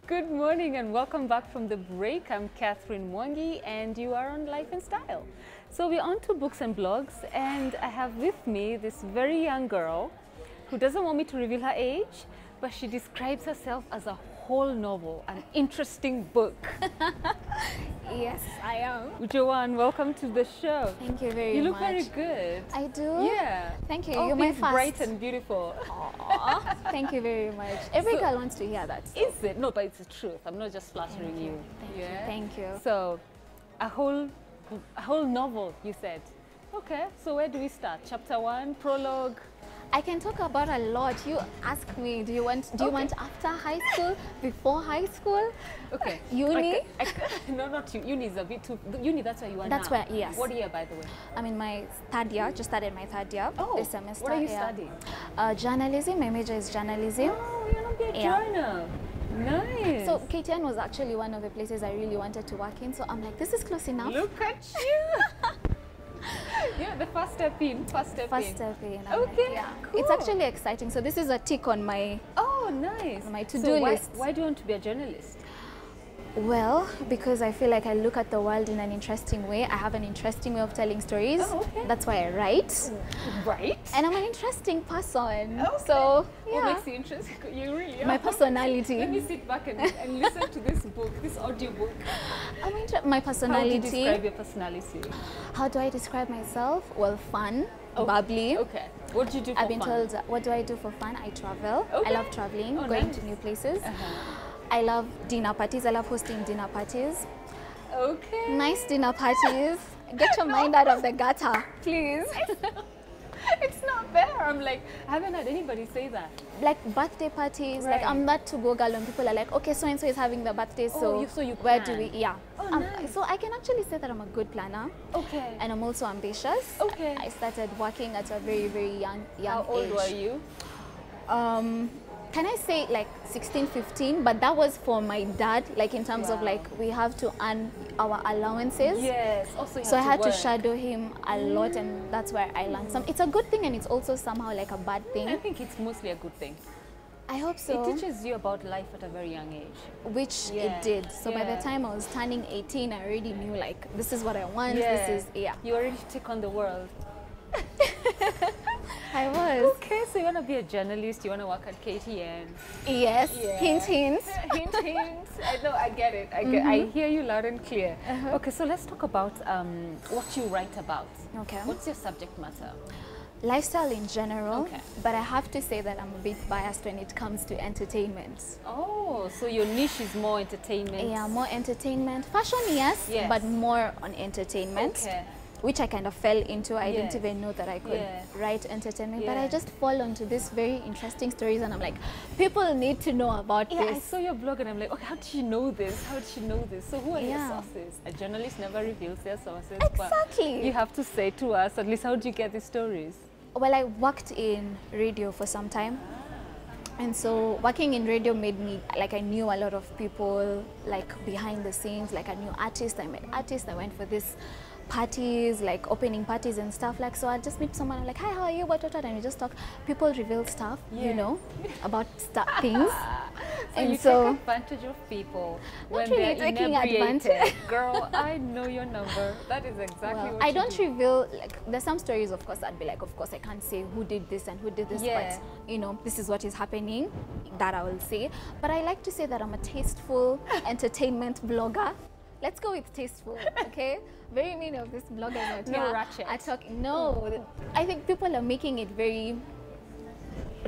Good morning and welcome back from the break. I'm Catherine Mwangi and you are on Life and Style. So we're on to books and blogs, and I have with me this very young girl who doesn't want me to reveal her age, but she describes herself as a whole novel, an interesting book. Yes, I am. Joanne, welcome to the show. Thank you very much. You look very good. I do? Yeah. Thank you. Oh, You're my first. Bright and beautiful. Aww. Thank you very much. Every girl wants to hear that. Is it? No, but it's the truth. I'm not just flattering you. Thank you. Thank you. So, a whole novel, you said. Okay, so where do we start? Chapter 1, prologue? I can talk about a lot. You ask me, do you want after high school, before high school? Okay. Uni? No, not uni. Uni is a bit too... Uni, that's where you are That's now. where, yes. What year, by the way? I'm in my third year, just started my third year this semester. What are you studying? Journalism. My major is journalism. Oh, you're not a journal. Nice. So KTN was actually one of the places I really wanted to work in, so I'm like, this is close enough. Look at you. Yeah, the first step in. First step in. Okay, like, yeah, cool. It's actually exciting. So this is a tick on my nice. My to-do list. Why do you want to be a journalist? Well, because I feel like I look at the world in an interesting way. I have an interesting way of telling stories. Oh, okay. That's why I write. Right. And I'm an interesting person. Okay. So, yeah. What makes you interesting? You really are. My personality. Let me sit back and listen to this book, this audio book. My personality. How do you describe your personality? How do I describe myself? Well, fun, bubbly. Okay. What do you do for fun? I've been told, what do I do for fun? I travel. Okay. I love traveling, going to new places. I love dinner parties. I love hosting dinner parties. Okay. Nice dinner parties. Get your mind out of the gutter, please. It's not there. I'm like, I haven't had anybody say that. Like birthday parties, right. like I'm that to-go girl when people are like, okay, so-and-so is having the birthday, so you where plan. do we, yeah. Oh, nice. So I can actually say that I'm a good planner. Okay. And I'm also ambitious. Okay. I started working at a very, very young age. How old were you? Can I say like 16, 15? But that was for my dad, like in terms of like we have to earn our allowances. Yes. Also, so I had to shadow him a lot, and that's where I learned some. It's a good thing, and it's also somehow like a bad thing. I think it's mostly a good thing. I hope so. It teaches you about life at a very young age. Which it did. So by the time I was turning 18, I already knew like, this is what I want. Yeah. This is, You already take on the world. I was. Okay, so you want to be a journalist, you want to work at KTN. Yes, hint, hint. Hint, hint. I know, I get it. I hear you loud and clear. Okay, so let's talk about what you write about. Okay. What's your subject matter? Lifestyle in general, but I have to say that I'm a bit biased when it comes to entertainment. Oh, so your niche is more entertainment. Yeah, more entertainment. Fashion, yes. But more on entertainment. Okay. Which I kind of fell into. I didn't even know that I could write entertainment, but I just fall onto these very interesting stories, and I'm like, people need to know about this. I saw your blog and I'm like, okay, how did you know this? How did you know this? So who are your sources? A journalist never reveals their sources. Exactly. But you have to say to us, at least, how do you get these stories? Well, I worked in radio for some time. And so working in radio made me, like I knew a lot of people, like behind the scenes, like I knew artists, I met artists, I went for this parties, like opening parties and stuff, like, so I just meet someone, I'm like, hi, how are you, what, and we just talk. People reveal stuff, you know, about things. So and you take advantage of people when really they're taking inebriated. advantage. Girl, I know your number. That is exactly what I you don't do. reveal, like, there's some stories, of course, I'd be like, of course, I can't say who did this and who did this, but, you know, this is what is happening, that I will say. But I like to say that I'm a tasteful entertainment blogger. Let's go with tasteful, okay? Very many of this bloggers out here ratchet. are talking. No, I think people are making it very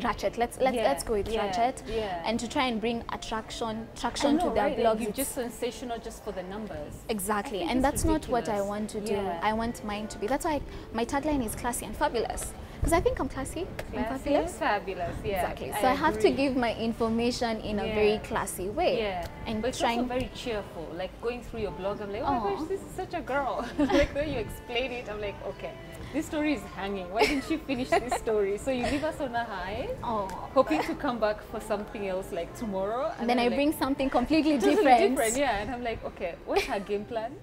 ratchet. Let's go with ratchet, and to try and bring traction to their blogs. You're just sensational just for the numbers. Exactly, and that's not what I want to do. I want mine to be. That's why my tagline is classy and fabulous. Because I think I'm classy and fabulous. Fabulous, yeah. Exactly. So I have to give my information in a very classy way. Yeah. And but it's also very cheerful. Like going through your blog, I'm like, oh my gosh, this is such a girl. Like when you explain it, I'm like, okay, this story is hanging. Why didn't you finish this story? So you leave us on a high, hoping to come back for something else like tomorrow. And then I bring something completely totally different. Yeah, and I'm like, okay, what's her game plan?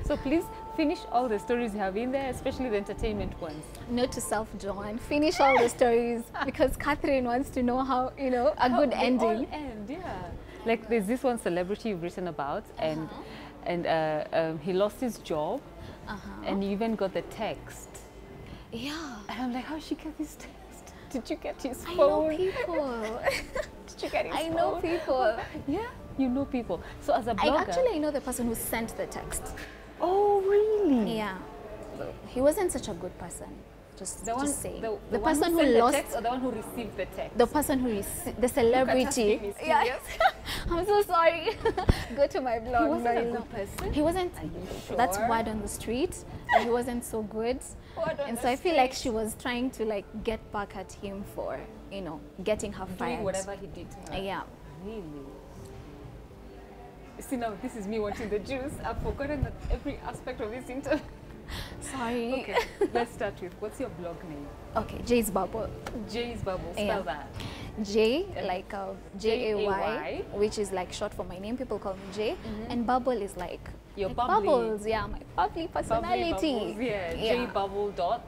So please finish all the stories you have in there, especially the entertainment ones. Note to self, Joan, finish all the stories because Catherine wants to know how, you know, a good ending. All end, yeah. Like there's this one celebrity you've written about, and he lost his job, and you even got the text. Yeah. And I'm like, how did she get this text? Did you get his phone? I know people. Did you get his phone? I know people. Yeah, you know people. So as a blogger... I know the person who sent the text. Oh, really? Yeah. He wasn't such a good person. Just saying. The person who lost the text, or the one who received the text? The person who received the celebrity. Yeah. I'm so sorry. Go to my blog. He wasn't a good person. He wasn't. Are you sure? That's word on the street. He wasn't so good. And so I feel like she was trying to like get back at him for, you know, getting her fired. Doing whatever he did to her. Yeah. Really? See, now this is me wanting the juice. I've forgotten that every aspect of this interview. Sorry. Okay, let's start with, what's your blog name? Okay, Jay's Bubble. Jay's Bubble, spell that. J, like J-A-Y, J-A-Y, which is like short for my name. People call me Jay. And Bubble is like, your like bubbly. bubbles. Yeah, my bubbly personality. Bubbles, yeah, J-Bubble dot.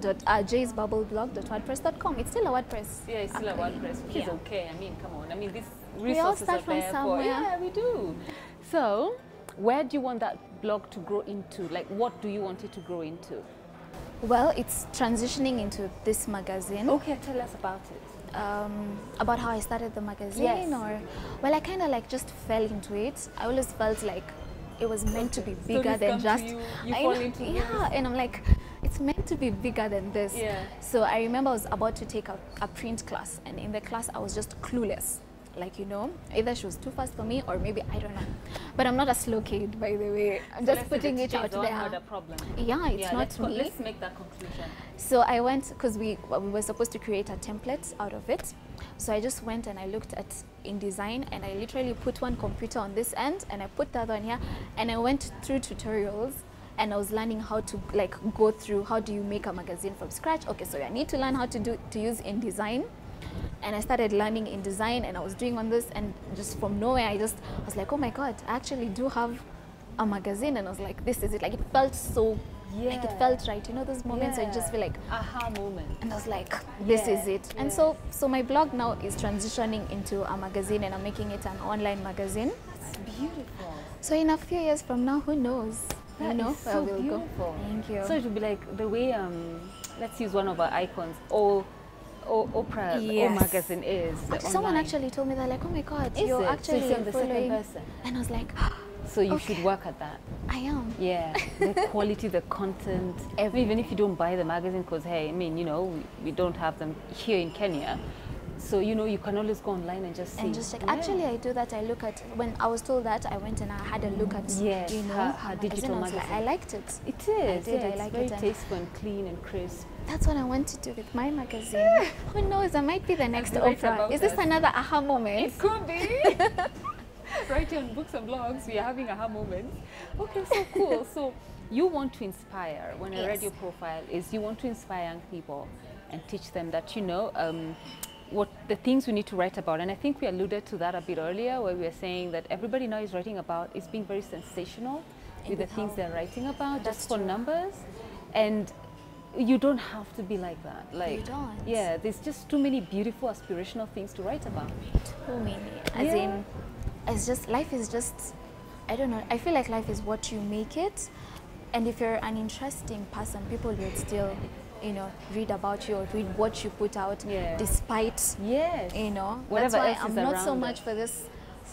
JaysBubbleblog.wordpress.com. It's still a WordPress. Yeah, it's still a WordPress, which is okay. I mean, come on. I mean, these We all resources start are from there somewhere. Yeah, we do. So, where do you want that blog to grow into? Like, what do you want it to grow into? Well, it's transitioning into this magazine. Okay, tell us about it. About how I started the magazine, Yes. or well, I kind of like just fell into it. I always felt like it was meant to be bigger than just. You fall into yeah, and I'm like, it's meant to be bigger than this. Yeah. So I remember I was about to take a print class, and in the class I was just clueless. Like, you know, either she was too fast for me, or maybe I don't know. But I'm not a slow kid, by the way. I'm just putting it out there. Had a problem. Yeah, it's not me. Let's make that conclusion. So I went, because we were supposed to create a template out of it. So I just went and I looked at InDesign, and I literally put one computer on this end and I put the other one here, and I went through tutorials, and I was learning how to like go through how do you make a magazine from scratch. Okay, so I need to learn how to use InDesign. And I started learning InDesign, and I was doing on this, and just from nowhere I was like, oh my god, I actually do have a magazine. And I was like, this is it. Like, it felt so, like it felt right, you know, those moments where you just feel like aha moment, and I was like, this is it. And so my blog now is transitioning into a magazine, and I'm making it an online magazine. It's beautiful. So in a few years from now, who knows, that you know, is where so we'll beautiful. go. Thank you. So it would be like the way let's use one of our icons, Oprah magazine is. Someone actually told me that, like, oh my god, is you're it? actually so the second following. person. And I was like, so you should work at that. I am. Yeah, the quality, the content. Even if you don't buy the magazine, because hey, I mean, you know, we don't have them here in Kenya. So, you know, you can always go online and just see. And just check. Actually, I do that. I look at, when I was told that, I went and I had a look at, you know, her digital magazine. I liked it. It is. I did. Yeah, I like it's it. very tasteful and clean and crisp. That's what I want to do with my magazine. Who knows? I might be the next Oprah. Is this another aha moment? It could be. Right here on Books and Blogs, we are having aha moments. Okay, so cool. So you want to inspire, when I read your profile, is you want to inspire young people and teach them that, you know, what the things we need to write about. And I think we alluded to that a bit earlier, where we were saying that everybody now is writing about, is being very sensational with the things they're writing about, just for numbers. And you don't have to be like that. Like, you don't. Yeah, there's just too many beautiful, aspirational things to write about. Too many. As in, it's just, life is just, I don't know, I feel like life is what you make it. And if you're an interesting person, people will still, you know, read about you or read what you put out, despite, you know, whatever that's why else I'm is not so around much for this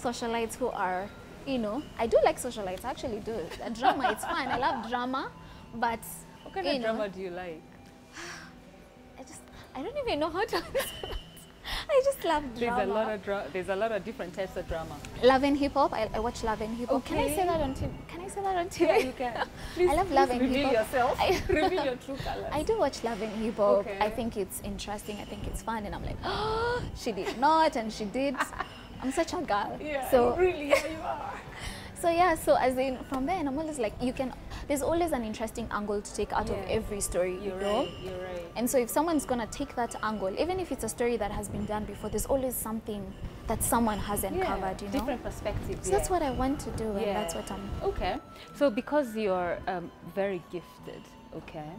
socialites who are, you know, I do like socialites, I actually do. Drama, it's fun, I love drama, but what kind of drama do you like? I don't even know how to answer that. I just love drama. There's a lot of different types of drama. Love and hip hop. I watch Love and Hip Hop. Okay. Can I say that on TV? Can I say that on TV? Yeah, you can. Please, I love Love and Hip Hop. Reveal yourself. Reveal your true colors. I do watch Love and Hip Hop. Okay. I think it's interesting. I think it's fun, and I'm like, oh, she did not, and she did. I'm such a girl. Yeah, so really, yeah, you are. So yeah, so as in from there, and I'm always like, there's always an interesting angle to take out of every story, You're know? right, you're right. And so if someone's gonna take that angle, even if it's a story that has been done before, there's always something that someone hasn't covered, you know? Different perspectives. So that's what I want to do, and that's what I'm... Okay, so because you're very gifted, okay,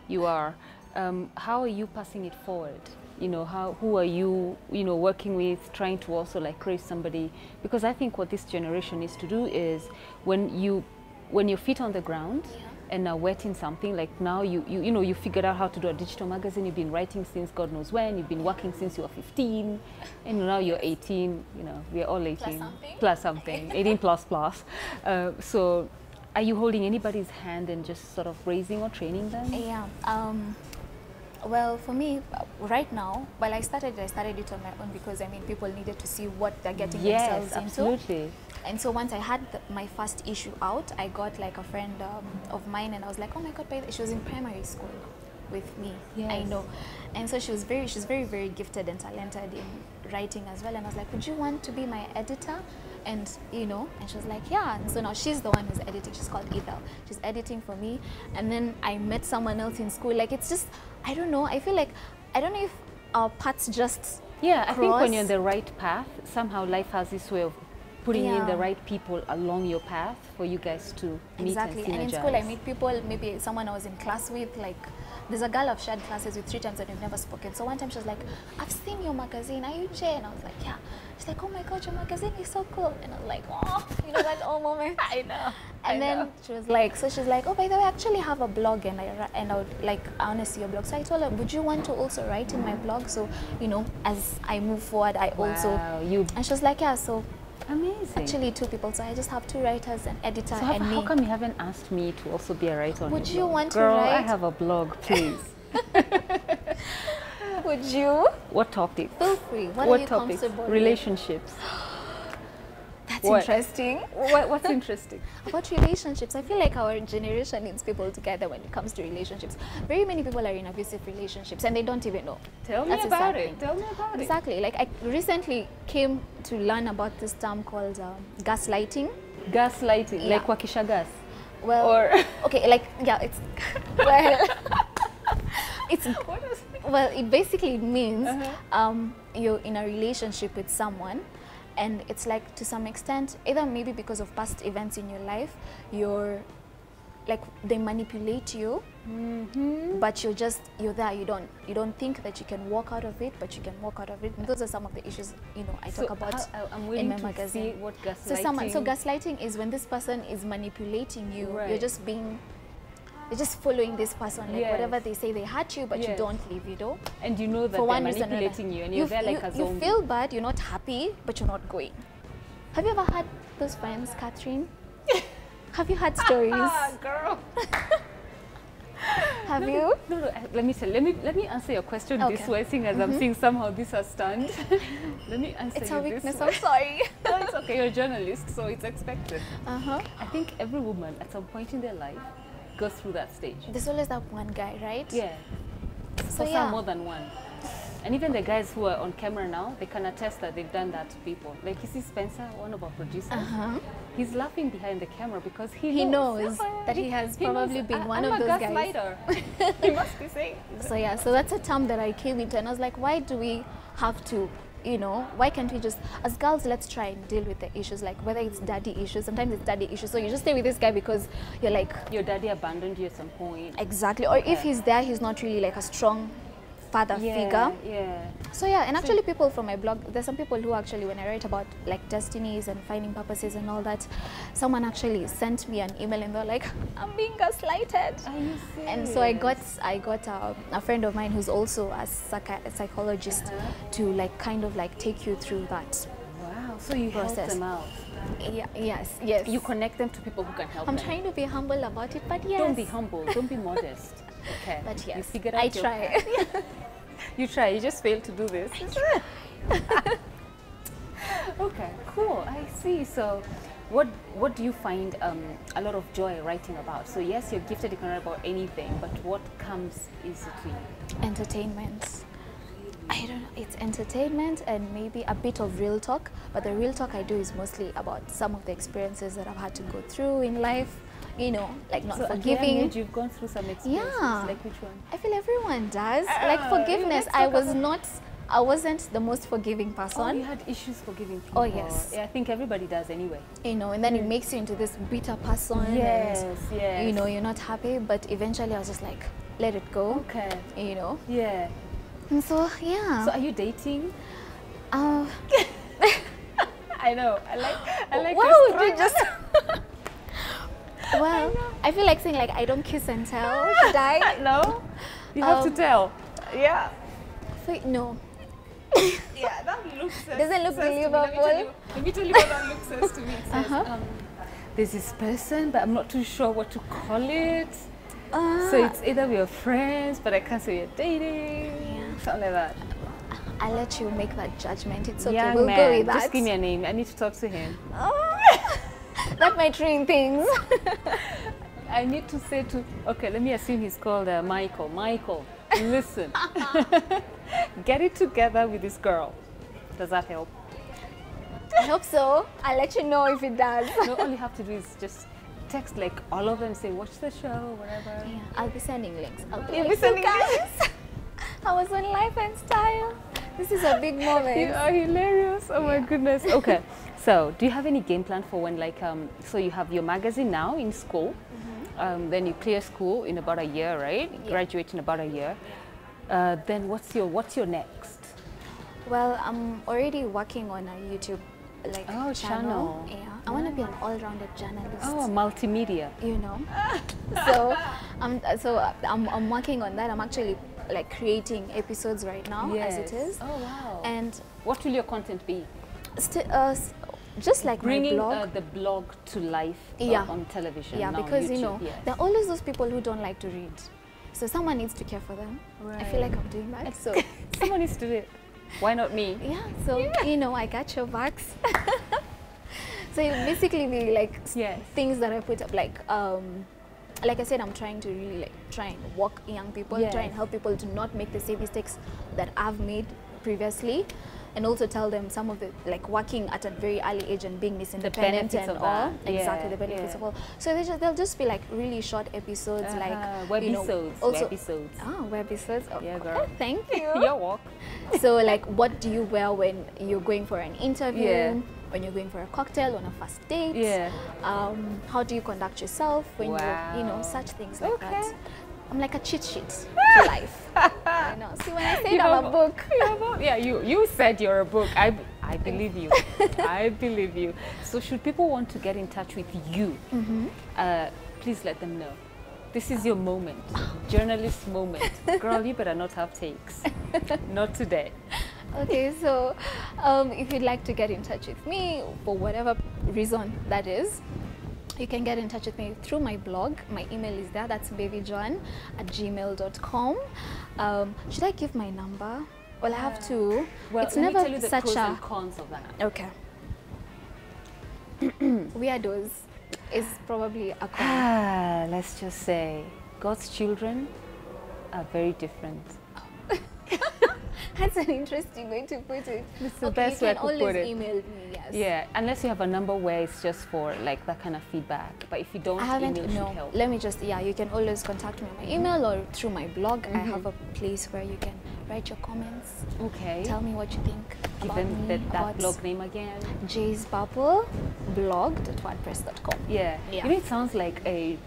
you are, how are you passing it forward? You know, who are you, you know, working with, trying to also like create somebody? Because I think what this generation needs to do is when your feet on the ground and are wetting something, like now you know, you figured out how to do a digital magazine, you've been writing since God knows when, you've been working since you were 15, and now you're 18, you know, we're all 18. Plus something, 18 plus plus. So are you holding anybody's hand and just sort of raising or training them? Yeah. Well, for me, right now, while I started it on my own because, I mean, people needed to see what they're getting themselves into. Absolutely. And so once I had my first issue out, I got like a friend of mine, and I was like, oh my God, she was in primary school with me. Yes. I know. And so she's very, very gifted and talented in writing as well. And I was like, would you want to be my editor? And you know, and she was like, yeah. And so now she's the one who's editing. She's called Ethel. She's editing for me. And then I met someone else in school. Like, it's just, I don't know. I feel like, I don't know if our paths just cross. I think when you're on the right path, somehow life has this way of putting in the right people along your path for you guys to meet and synergize. And in school I meet people, maybe someone I was in class with, like there's a girl I've shared classes with 3 times and we've never spoken. So one time she was like, I've seen your magazine, are you Jay? And I was like, yeah. She's like, oh my God, your magazine is so cool. And I was like, oh, you know that old moment. I know. And then she was like, so she's like, oh, by the way, I actually have a blog, and I would like, I want to see your blog. So I told her, would you want to also write in my blog? So, you know, as I move forward, I also, and she was like, yeah, so. Amazing. Actually 2 people, so I just have 2 writers, an editor, so and me. How come you haven't asked me to also be a writer on Would your you blog? want Girl, to write? I have a blog, please. Would you? What topic? Feel free. What are you topics? comfortable Relationships. That's interesting. What's interesting? About relationships, I feel like our generation needs people together when it comes to relationships. Very many people are in abusive relationships and they don't even know. Tell me about it. Tell me about it. Exactly. Like I recently came to learn about this term called gaslighting. Gaslighting, like wakisha gas. Well, or okay, like it's well, it's well, it basically means you're in a relationship with someone. And it's like, to some extent, either maybe because of past events in your life, you're like, they manipulate you, but you're there. You don't think that you can walk out of it, but you can walk out of it. And those are some of the issues, you know, I talk about in my magazine. What gaslighting. So gaslighting is when this person is manipulating you. You're just following this person, like whatever they say, they hurt you, but you don't leave, you know. And you know that they're manipulating you, and you're there like a zombie. You feel bad, you're not happy, but you're not going. Have you ever had those friends, Catherine? Have you had stories? Girl. Have you? No, let me answer your question this way, seeing as I'm seeing somehow this has stunned. Let me answer it's a weakness, this way. I'm sorry. No, it's okay, you're a journalist, so it's expected. I think every woman at some point in their life goes through that stage. There's always that one guy, right? Yeah. So some more than one. And even the guys who are on camera now, they can attest that they've done that to people. Like, you see Spencer, one of our producers, he's laughing behind the camera because he knows that he has probably been one of those guys. I'm a gaslighter. He must be saying. So yeah, so that's a term that I came into, and I was like, why do we have to, you know, why can't we just, as girls, let's try and deal with the issues, like whether it's daddy issues, sometimes it's daddy issues, so you just stay with this guy because you're like... Your daddy abandoned you at some point. Exactly, or if he's there, he's not really like a strong father figure. So yeah, and actually people from my blog, there's some people who actually, when I write about like destinies and finding purposes and all that, someone actually sent me an email and they're like, I'm being gaslighted. Are you serious? And so I got a friend of mine who's also a psychologist to like kind of like take you through that. Wow, so you help them out. Yes. You connect them to people who can help them. I'm trying to be humble about it, but yes. Don't be humble, don't be modest. Okay. But yes, you figured out I try. You try, you just failed to do this. Okay, cool, I see. So what do you find a lot of joy writing about? So yes, you're gifted, you can write about anything, but what comes easy to you? Entertainment. I don't know. it's entertainment and maybe a bit of real talk, but the real talk I do is mostly about some of the experiences that I've had to go through in life, you know, like not forgiving. At a young age, you've gone through some experiences. Yeah. Like which one? I feel everyone does. Like forgiveness, I wasn't the most forgiving person. Oh, you had issues forgiving people. Oh, yes. Yeah, I think everybody does anyway. You know, and then it makes you into this bitter person. Yes, and, yes. you know, you're not happy, but eventually I was just like, let it go. Okay. You know? Yeah. And so, yeah. So are you dating? I know. I like wow, this you just... Well, I feel like saying like, I don't kiss and tell. Should I? No. You have to tell. Yeah. No. Yeah, that looks doesn't look believable. Let me tell you what that look says to me. It says, there's this person, but I'm not too sure what to call it. So it's either we're friends, but I can't say we're dating. Yeah. Something like that. I'll let you make that judgment. It's okay. Young we'll man, go with that. just give me a name. I need to talk to him. That might ruin things. I need to say to, okay, let me assume he's called Michael. Michael, listen. Get it together with this girl. Does that help? I hope so. I'll let you know if it does. No, all you have to do is just text like all of them, say watch the show, whatever. Yeah, I'll be sending links. You'll be sending links. I was on Life and Style. This is a big moment. You are hilarious. Oh my goodness. Okay, so do you have any game plan for when, like, so you have your magazine now in school, then you clear school in about a year, right? Yeah. Graduate in about a year. Then what's your next? Well, I'm already working on a YouTube channel. Yeah, I want to be an all-rounded journalist. Oh, multimedia. You know. So I'm working on that. I'm actually like creating episodes right now as it is. Oh wow. And what will your content be? Just like bringing my blog. the blog to life on television. Yeah, now, because YouTube, you know there are always those people who don't like to read, so someone needs to care for them. Right. I feel like I'm doing that. So someone needs to do it. Why not me? Yeah. So you know, I got your backs. So it basically be like things that I put up, like I said, I'm trying to really try and walk young people, try and help people to not make the same mistakes that I've made previously, and also tell them some of the, like, working at a very early age and being this independent and all. Exactly, the benefits of all. So they'll just be like really short episodes, like webisodes. Webisodes. Oh, webisodes. Oh, yeah, girl. Thank you. You're welcome. So like, what do you wear when you're going for an interview? When you're going for a cocktail on a first date? Yeah. How do you conduct yourself when you're, such things like that. I'm like a cheat sheet to life. I know. See, when I say I'm a book. Yeah, you said you're a book. I believe you. I believe you. So should people want to get in touch with you, please let them know. This is your moment, journalist moment. Girl, you better not have takes. Not today. Okay, so if you'd like to get in touch with me for whatever reason that is, you can get in touch with me through my blog. My email is there. That's babyjoan@gmail.com. Should I give my number? Well, I have to. Well, it's let never me tell you the such pros a and cons of that. Okay. Weirdos is probably a con. Let's just say God's children are very different. That's an interesting way to put it. It's the best way I could put it. You can always email me, yes. Yeah, unless you have a number where it's just for like that kind of feedback. But if you don't, email should help. Let me just, you can always contact me on my email or through my blog. I have a place where you can write your comments. Okay. Tell me what you think about me. Give them that blog name again. jaysbubble.blog.wordpress.com. Yeah. You know, it sounds like a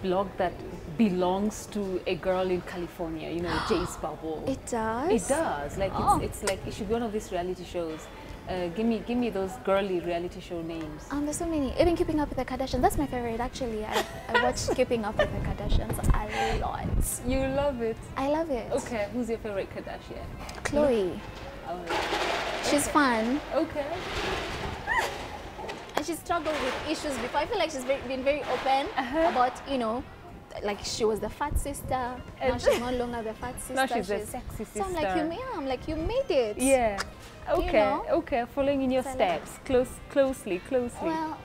blog that belongs to a girl in California, you know, Jay's Bubble. It does? It does. Like, it's like, it should be one of these reality shows. Give me those girly reality show names. There's so many. Even Keeping Up with the Kardashians. That's my favorite, actually. I watch Keeping Up with the Kardashians a lot. You love it? I love it. Okay. Who's your favorite Kardashian? Khloe. Oh, she's fun. Okay. And she struggled with issues before. I feel like she's been very open about, you know, like she was the fat sister. Now she's no longer the fat sister. Now she's a sexy sister. So I'm like, you made it. Yeah. Okay. You know? Okay. Following in your steps, closely. Well,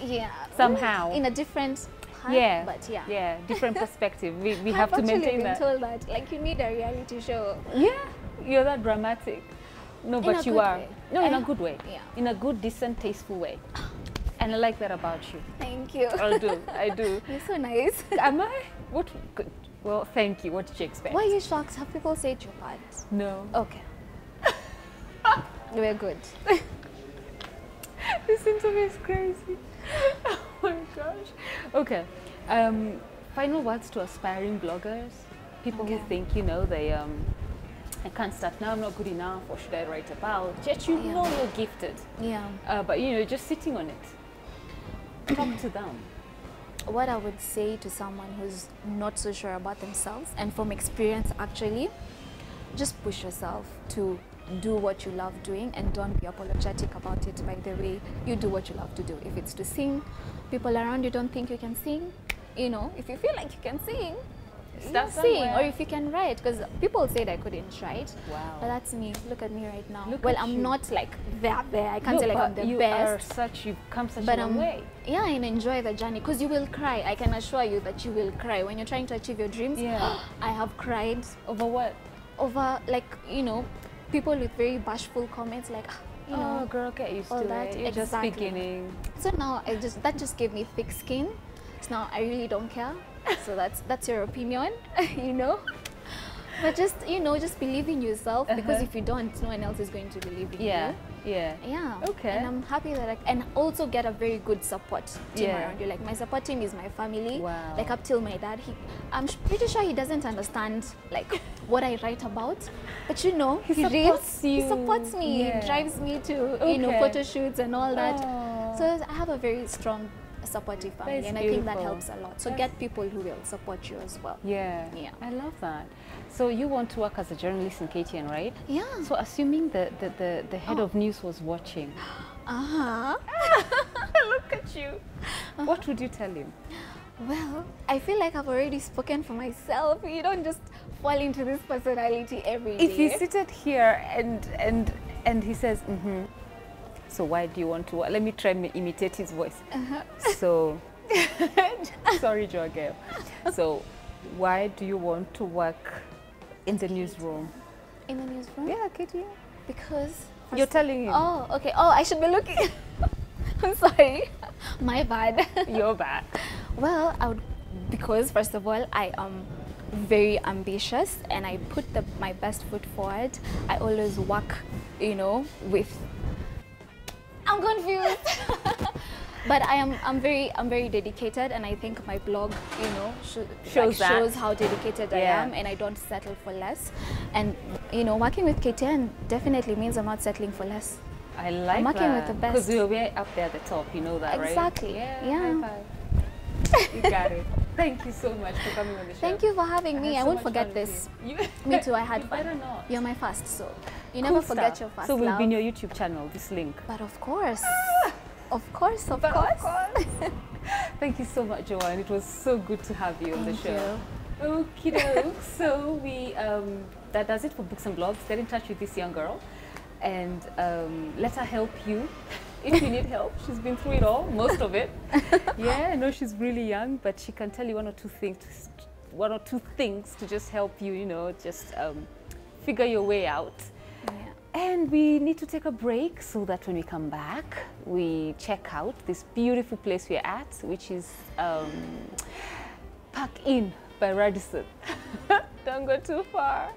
yeah. Somehow. In a different. had. Yeah, But yeah. yeah, different perspective. We have I've to actually maintain been that. told that, like, you need a reality show. Yeah, you're that dramatic. No, but you good are. way. No, in a good way. Yeah. In a good, decent, tasteful way. And I like that about you. Thank you. I do. I do. You're so nice. Am I? What? Good. Well, thank you. What did you expect? Why are you shocked? Have people said you're bad? No. Okay. We're good. This interview is crazy. Oh my gosh. Okay. Final words to aspiring bloggers. People who think, you know, they I can't start now, I'm not good enough, what should I write about? Yet you know you're gifted. Yeah. But you know, just sitting on it. Talk to them. What I would say to someone who's not so sure about themselves, and from experience actually, just push yourself to do what you love doing and don't be apologetic about it. By the way, you do what you love to do. If it's to sing, people around you don't think you can sing, you know, if you feel like you can sing, Start sing. somewhere. Or if you can write, because people said I couldn't write. Wow. But that's me. Look at me right now. Look well, at I'm you. not like there. I can't No, say like I'm but the you best. are such, you've come such But a long way. yeah, and enjoy the journey, because you will cry. I can assure you that you will cry when you're trying to achieve your dreams. Yeah. I have cried Over what? over, like, you know, people with very bashful comments, like, you know, Oh, girl, get used all to that. it. You're Exactly. just beginning. So now that just gave me thick skin. So now I really don't care. So that's your opinion, you know. But just, you know, just believe in yourself, because if you don't, no one else is going to believe in you. Yeah. Yeah. Okay. And I'm happy that and also get a very good support team Yeah. around you. Like, my support team is my family. Wow. Like, up till my dad, I'm pretty sure he doesn't understand like what I write about, but you know, he supports reads, he you. supports me, Yeah. he drives me to you know, Okay. photo shoots and all that. Oh. So I have a very strong supportive family, That's and I think that beautiful. helps a lot. So get people who will support you as well. Yeah. Yeah. I love that. So you want to work as a journalist in KTN, right? Yeah. So assuming the head of news was watching, look at you. What would you tell him? Well, I feel like I've already spoken for myself. You don't just fall into this personality every day. If he seated here and he says, so why do you want to work? Let me try to imitate his voice. So, sorry, Joagel. So, why do you want to work in the newsroom? In the newsroom? Yeah, KTN. Because You're telling him. Oh, okay. Oh, I should be looking. I'm sorry. My bad. You're bad. Well, because first of all, I am very ambitious and I put my best foot forward. I always work, you know, I'm confused. But I'm very dedicated, and I think my blog, you know, shows how dedicated I am, and I don't settle for less. And you know, working with KTN definitely means I'm not settling for less. I like I'm working with the best. Because you're way up there at the top, you know that, right? Exactly. Yeah. High five. You got it. Thank you so much for coming on the show. Thank you for having me. I so won't much forget fun with this. you. Me too, I had You fun. better not. You're my first, so you Cool never forget stuff. your first So we'll love. be in your YouTube channel, this link. But of course. Of course. Thank you so much, Joanne. It was so good to have you on the Thank show. Okie doke. So we that does it for Books and Blogs. Get in touch with this young girl and let her help you if you need help. She's been through it all, most of it. Yeah, I know she's really young, but she can tell you one or two things to just help you, you know, just figure your way out. Yeah. And we need to take a break so that when we come back, we check out this beautiful place we're at, which is Park Inn by Radisson. Don't go too far.